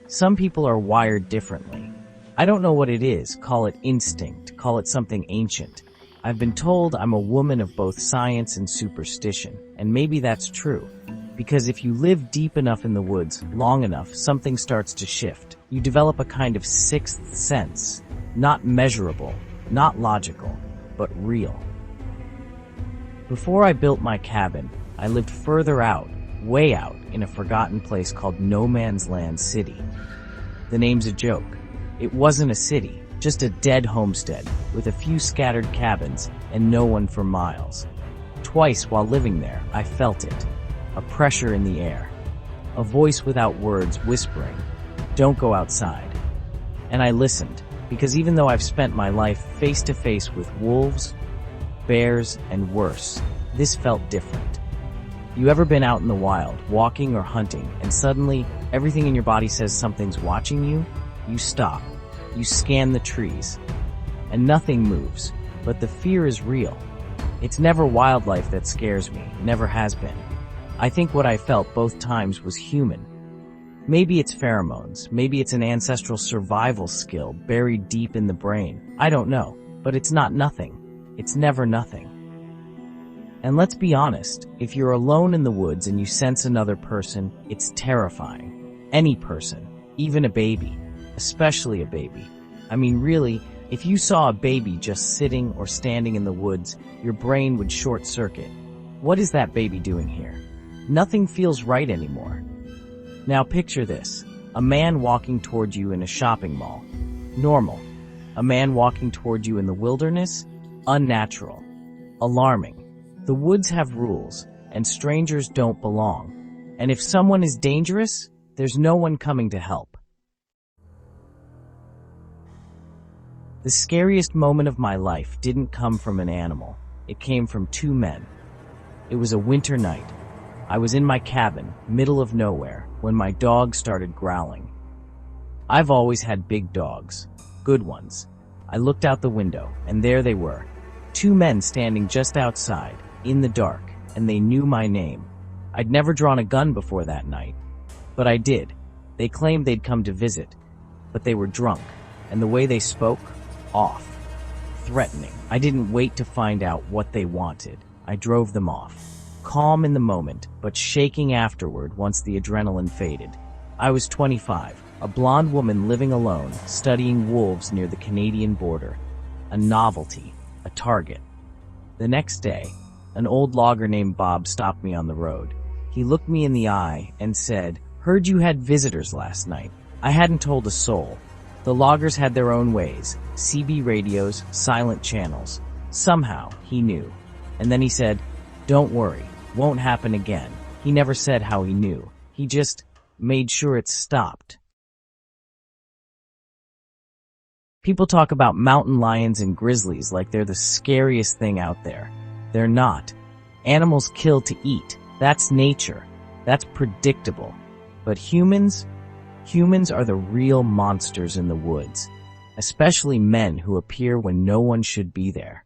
Some people are wired differently. I don't know what it is, call it instinct, call it something ancient. I've been told I'm a woman of both science and superstition, and maybe that's true. Because if you live deep enough in the woods, long enough, something starts to shift. You develop a kind of sixth sense. Not measurable, not logical, but real. Before I built my cabin, I lived further out, way out, in a forgotten place called No Man's Land City. The name's a joke. It wasn't a city, just a dead homestead, with a few scattered cabins and no one for miles. Twice while living there, I felt it. A pressure in the air. A voice without words whispering, "Don't go outside." And I listened, because even though I've spent my life face to face with wolves, bears, and worse, this felt different. You ever been out in the wild, walking or hunting, and suddenly everything in your body says something's watching you? You stop. You scan the trees. And nothing moves, but the fear is real. It's never wildlife that scares me, never has been. I think what I felt both times was human. Maybe it's pheromones, maybe it's an ancestral survival skill buried deep in the brain. I don't know, but it's not nothing. It's never nothing. And let's be honest, if you're alone in the woods and you sense another person, it's terrifying. Any person, even a baby, especially a baby. I mean, really, if you saw a baby just sitting or standing in the woods, your brain would short circuit. What is that baby doing here? Nothing feels right anymore. Now picture this. A man walking toward you in a shopping mall. Normal. A man walking toward you in the wilderness? Unnatural. Alarming. The woods have rules, and strangers don't belong. And if someone is dangerous, there's no one coming to help. The scariest moment of my life didn't come from an animal. It came from two men. It was a winter night. I was in my cabin, middle of nowhere, when my dog started growling. I've always had big dogs. Good ones. I looked out the window, and there they were. Two men standing just outside, in the dark, and they knew my name. I'd never drawn a gun before that night. But I did. They claimed they'd come to visit. But they were drunk, and the way they spoke, off. Threatening. I didn't wait to find out what they wanted. I drove them off. Calm in the moment, but shaking afterward once the adrenaline faded. I was 25, a blonde woman living alone, studying wolves near the Canadian border. A novelty, a target. The next day, an old logger named Bob stopped me on the road. He looked me in the eye and said, "Heard you had visitors last night." I hadn't told a soul. The loggers had their own ways, CB radios, silent channels. Somehow, he knew. And then he said, "Don't worry. Won't happen again." He never said how he knew. He just made sure it stopped. People talk about mountain lions and grizzlies like they're the scariest thing out there. They're not. Animals kill to eat. That's nature. That's predictable. But humans are the real monsters in the woods, especially men who appear when no one should be there.